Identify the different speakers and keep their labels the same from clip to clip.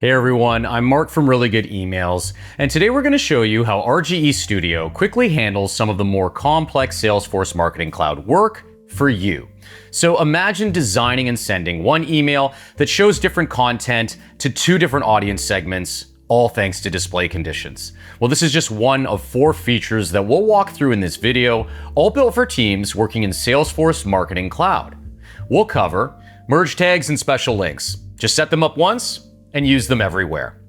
Speaker 1: Hey everyone, I'm Mark from Really Good Emails, and today we're going to show you how RGE Studio quickly handles some of the more complex Salesforce Marketing Cloud work for you. So imagine designing and sending one email that shows different content to two different audience segments, all thanks to display conditions. Well, this is just one of 4 features that we'll walk through in this video, all built for teams working in Salesforce Marketing Cloud. We'll cover merge tags and special links. Just set them up once and use them everywhere.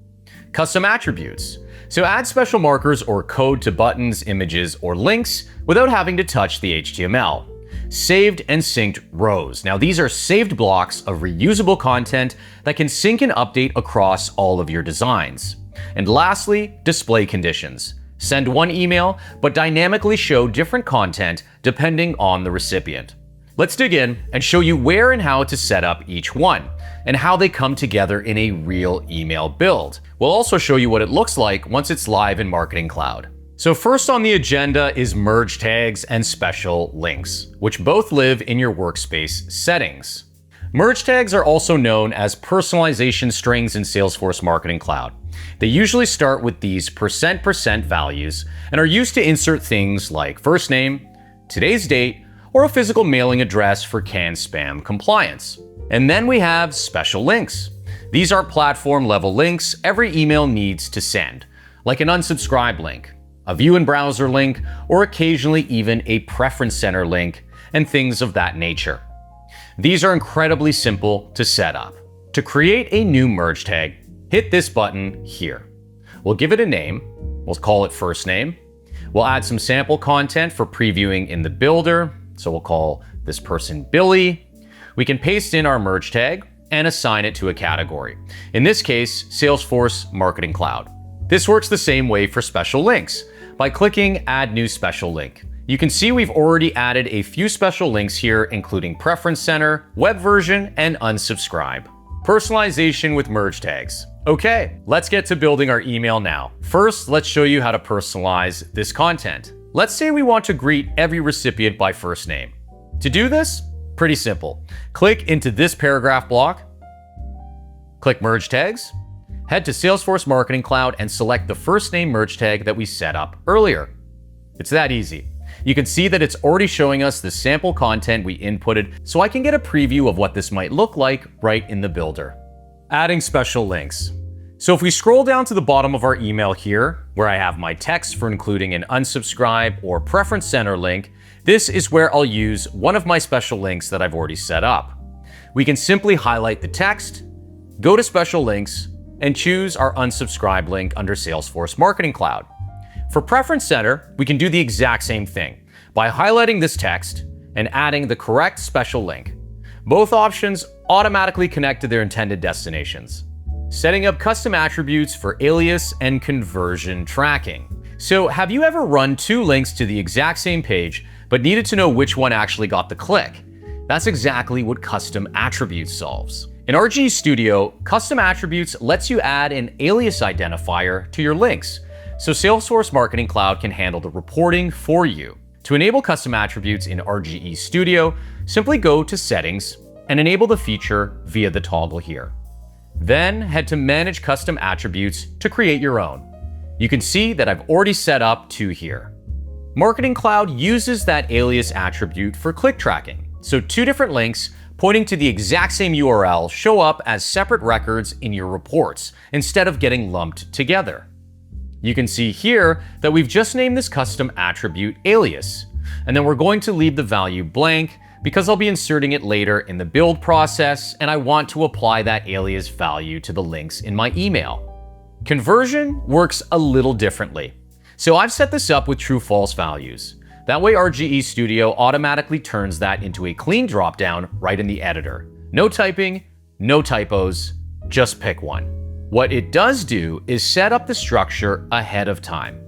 Speaker 1: Custom attributes. So add special markers or code to buttons, images, or links without having to touch the HTML. Saved and synced rows. Now these are saved blocks of reusable content that can sync and update across all of your designs. And lastly, display conditions. Send one email, but dynamically show different content depending on the recipient. Let's dig in and show you where and how to set up each one, and how they come together in a real email build. We'll also show you what it looks like once it's live in Marketing Cloud. So first on the agenda is merge tags and special links, which both live in your workspace settings. Merge tags are also known as personalization strings in Salesforce Marketing Cloud. They usually start with these %% values and are used to insert things like first name, today's date, or a physical mailing address for canned spam compliance. And then we have special links. These are platform level links every email needs to send, like an unsubscribe link, a view in browser link, or occasionally even a preference center link, and things of that nature. These are incredibly simple to set up. To create a new merge tag, hit this button here. We'll give it a name. We'll call it first name. We'll add some sample content for previewing in the builder. So we'll call this person Billy. We can paste in our merge tag and assign it to a category. In this case, Salesforce Marketing Cloud. This works the same way for special links. By clicking Add New Special Link, you can see we've already added a few special links here, including Preference Center, Web Version, and Unsubscribe. Personalization with merge tags. Okay, let's get to building our email now. First, let's show you how to personalize this content. Let's say we want to greet every recipient by first name. To do this, pretty simple. Click into this paragraph block, click Merge Tags, head to Salesforce Marketing Cloud and select the first name merge tag that we set up earlier. It's that easy. You can see that it's already showing us the sample content we inputted, so I can get a preview of what this might look like right in the builder. Adding special links. So if we scroll down to the bottom of our email here, where I have my text for including an unsubscribe or preference center link, this is where I'll use one of my special links that I've already set up. We can simply highlight the text, go to special links, and choose our unsubscribe link under Salesforce Marketing Cloud. For Preference Center, we can do the exact same thing by highlighting this text and adding the correct special link. Both options automatically connect to their intended destinations. Setting up custom attributes for alias and conversion tracking. So have you ever run 2 links to the exact same page, but needed to know which one actually got the click? That's exactly what custom attributes solves. In RGE Studio, custom attributes lets you add an alias identifier to your links, so Salesforce Marketing Cloud can handle the reporting for you. To enable custom attributes in RGE Studio, simply go to Settings and enable the feature via the toggle here. Then head to Manage Custom Attributes to create your own. You can see that I've already set up 2 here. Marketing Cloud uses that alias attribute for click tracking. So 2 different links pointing to the exact same URL show up as separate records in your reports instead of getting lumped together. You can see here that we've just named this custom attribute alias, and then we're going to leave the value blank because I'll be inserting it later in the build process and I want to apply that alias value to the links in my email. Conversion works a little differently. So I've set this up with true/false values. That way RGE Studio automatically turns that into a clean dropdown right in the editor. No typing, no typos, just pick one. What it does do is set up the structure ahead of time.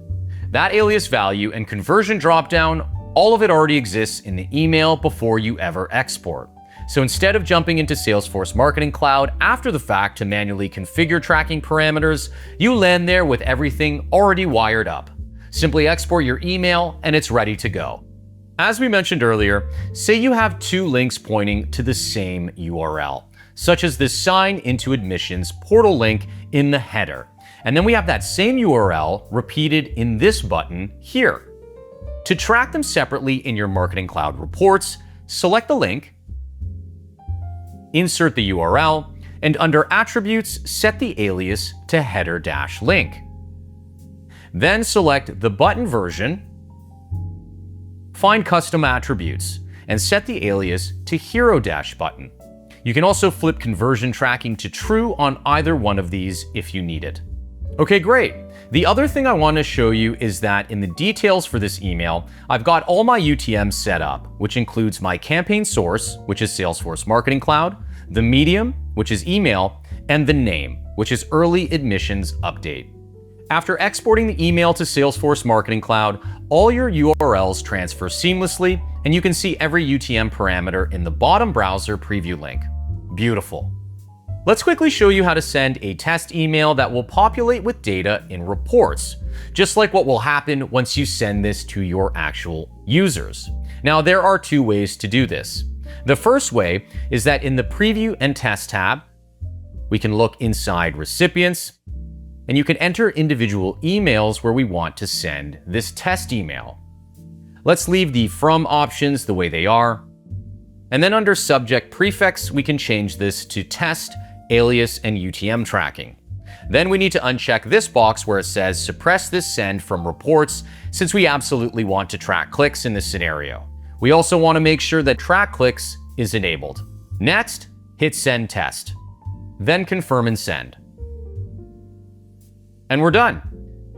Speaker 1: That alias value and conversion dropdown, all of it already exists in the email before you ever export. So instead of jumping into Salesforce Marketing Cloud after the fact to manually configure tracking parameters, you land there with everything already wired up. Simply export your email and it's ready to go. As we mentioned earlier, say you have 2 links pointing to the same URL. such as this sign into admissions portal link in the header. And then we have that same URL repeated in this button here. To track them separately in your Marketing Cloud reports, select the link, insert the URL, and under Attributes, set the alias to header-link. Then select the button version, find Custom Attributes, and set the alias to hero-button. You can also flip conversion tracking to true on either one of these if you need it. Okay, great. The other thing I want to show you is that in the details for this email, I've got all my UTMs set up, which includes my campaign source, which is Salesforce Marketing Cloud, the medium, which is email, and the name, which is early admissions update. After exporting the email to Salesforce Marketing Cloud, all your URLs transfer seamlessly, and you can see every UTM parameter in the bottom browser preview link. Beautiful. Let's quickly show you how to send a test email that will populate with data in reports, just like what will happen once you send this to your actual users. Now, there are two ways to do this. The first way is that in the Preview and Test tab, we can look inside Recipients, and you can enter individual emails where we want to send this test email. Let's leave the From options the way they are. And then under Subject Prefix, we can change this to Test, Alias, and UTM tracking. Then we need to uncheck this box where it says Suppress this send from reports, since we absolutely want to track clicks in this scenario. We also want to make sure that Track Clicks is enabled. Next, hit Send Test. Then confirm and send. And we're done.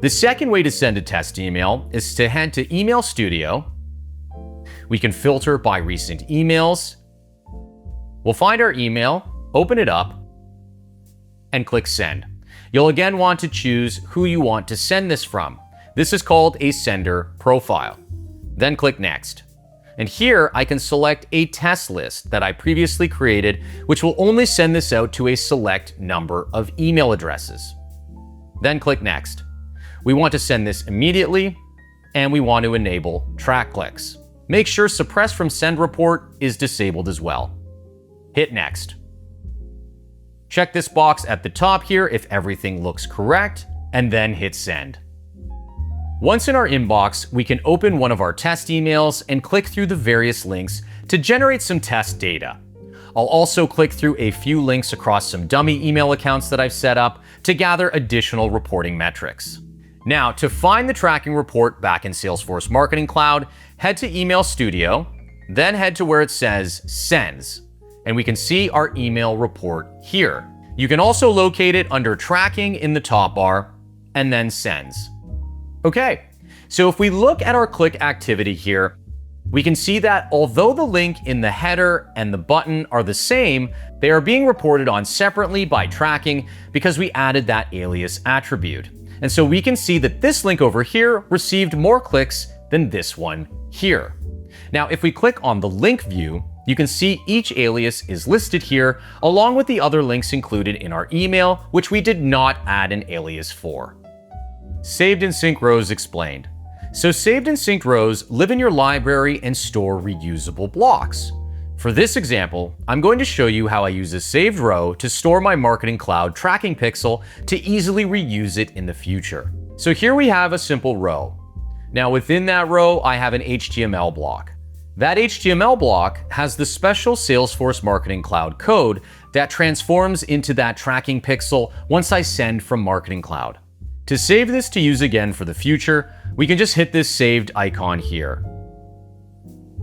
Speaker 1: The second way to send a test email is to head to Email Studio. We can filter by recent emails. We'll find our email, open it up, and click Send. You'll again want to choose who you want to send this from. This is called a sender profile. Then click Next. And here I can select a test list that I previously created, which will only send this out to a select number of email addresses. Then click Next. We want to send this immediately, and we want to enable track clicks. Make sure Suppress from Send Report is disabled as well. Hit Next. Check this box at the top here if everything looks correct, and then hit Send. Once in our inbox, we can open one of our test emails and click through the various links to generate some test data. I'll also click through a few links across some dummy email accounts that I've set up to gather additional reporting metrics. Now, to find the tracking report back in Salesforce Marketing Cloud, head to Email Studio, then head to where it says Sends, and we can see our email report here. You can also locate it under Tracking in the top bar, and then Sends. Okay, so if we look at our click activity here, we can see that although the link in the header and the button are the same, they are being reported on separately by tracking because we added that alias attribute. And so we can see that this link over here received more clicks than this one here. Now, if we click on the link view, you can see each alias is listed here, along with the other links included in our email, which we did not add an alias for. Saved and synced rows explained. So saved and synced rows live in your library and store reusable blocks. For this example, I'm going to show you how I use a saved row to store my Marketing Cloud tracking pixel to easily reuse it in the future. So here we have a simple row. Now within that row, I have an HTML block. That HTML block has the special Salesforce Marketing Cloud code that transforms into that tracking pixel once I send from Marketing Cloud. To save this to use again for the future, we can just hit this saved icon here.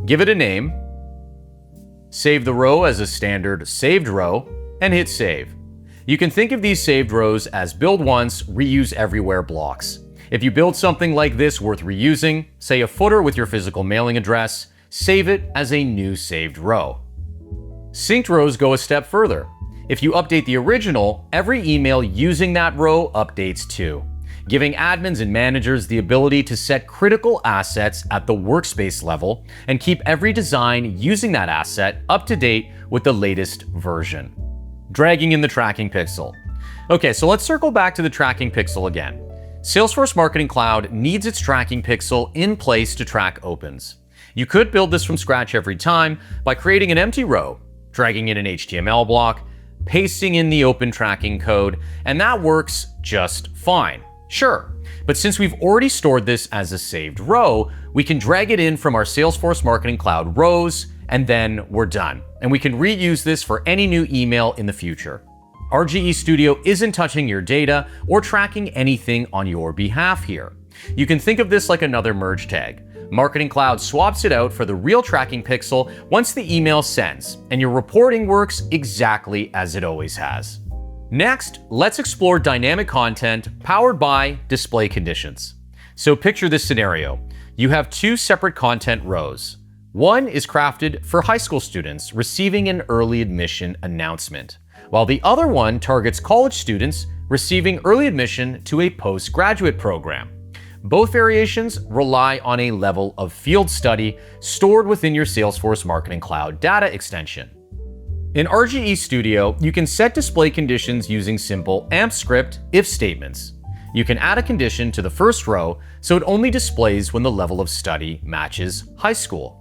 Speaker 1: Give it a name, save the row as a standard saved row, and hit save. You can think of these saved rows as build once, reuse everywhere blocks. If you build something like this worth reusing, say a footer with your physical mailing address, save it as a new saved row. Synced rows go a step further. If you update the original, every email using that row updates too, giving admins and managers the ability to set critical assets at the workspace level and keep every design using that asset up to date with the latest version. Dragging in the tracking pixel. Okay, so let's circle back to the tracking pixel again. Salesforce Marketing Cloud needs its tracking pixel in place to track opens. You could build this from scratch every time by creating an empty row, dragging in an HTML block, pasting in the open tracking code, and that works just fine. Sure, but since we've already stored this as a saved row, we can drag it in from our Salesforce Marketing Cloud rows, and then we're done. And we can reuse this for any new email in the future. RGE Studio isn't touching your data or tracking anything on your behalf here. You can think of this like another merge tag. Marketing Cloud swaps it out for the real tracking pixel once the email sends, and your reporting works exactly as it always has. Next, let's explore dynamic content powered by display conditions. So picture this scenario. You have two separate content rows. One is crafted for high school students receiving an early admission announcement, while the other one targets college students receiving early admission to a postgraduate program. Both variations rely on a level of field study stored within your Salesforce Marketing Cloud data extension. In RGE Studio, you can set display conditions using simple AMP script if statements. You can add a condition to the first row so it only displays when the level of study matches high school.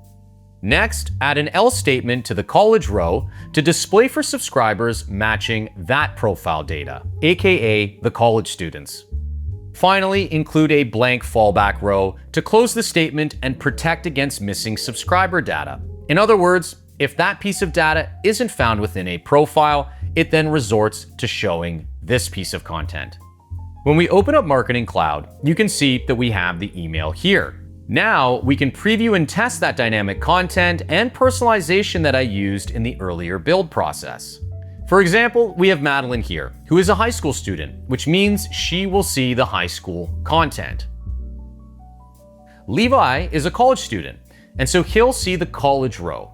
Speaker 1: Next, add an else statement to the college row to display for subscribers matching that profile data, aka the college students. Finally, include a blank fallback row to close the statement and protect against missing subscriber data. In other words, if that piece of data isn't found within a profile, it then resorts to showing this piece of content. When we open up Marketing Cloud, you can see that we have the email here. Now we can preview and test that dynamic content and personalization that I used in the earlier build process. For example, we have Madeline here, who is a high school student, which means she will see the high school content. Levi is a college student, and so he'll see the college row.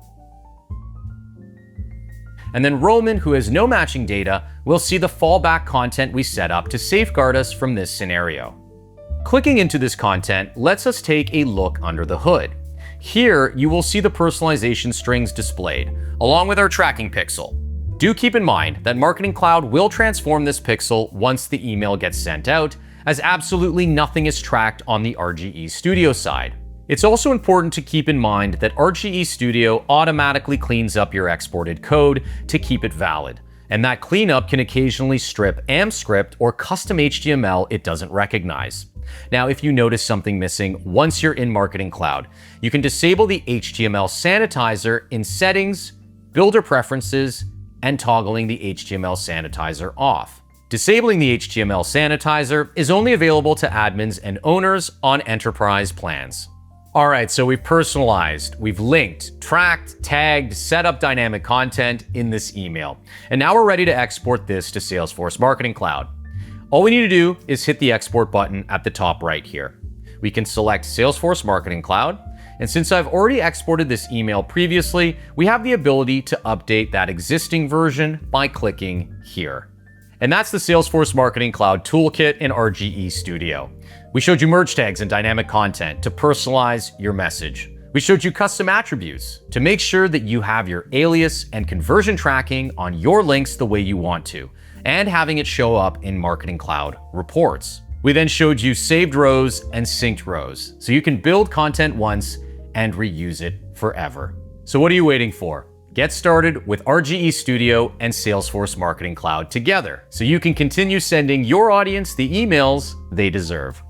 Speaker 1: And then Roman, who has no matching data, will see the fallback content we set up to safeguard us from this scenario. Clicking into this content lets us take a look under the hood. Here, you will see the personalization strings displayed, along with our tracking pixel. Do keep in mind that Marketing Cloud will transform this pixel once the email gets sent out, as absolutely nothing is tracked on the RGE Studio side. It's also important to keep in mind that RGE Studio automatically cleans up your exported code to keep it valid, and that cleanup can occasionally strip AMP script or custom HTML it doesn't recognize. Now, if you notice something missing once you're in Marketing Cloud, you can disable the HTML Sanitizer in Settings, Builder Preferences, and toggling the HTML Sanitizer off. Disabling the HTML Sanitizer is only available to admins and owners on enterprise plans. All right, so we've personalized, we've linked, tracked, tagged, set up dynamic content in this email. And now we're ready to export this to Salesforce Marketing Cloud. All we need to do is hit the export button at the top right here. We can select Salesforce Marketing Cloud, and since I've already exported this email previously, we have the ability to update that existing version by clicking here. And that's the Salesforce Marketing Cloud toolkit in RGE Studio. We showed you merge tags and dynamic content to personalize your message. We showed you custom attributes to make sure that you have your alias and conversion tracking on your links the way you want to, and having it show up in Marketing Cloud reports. We then showed you saved rows and synced rows, so you can build content once and reuse it forever. So what are you waiting for? Get started with RGE Studio and Salesforce Marketing Cloud together, so you can continue sending your audience the emails they deserve.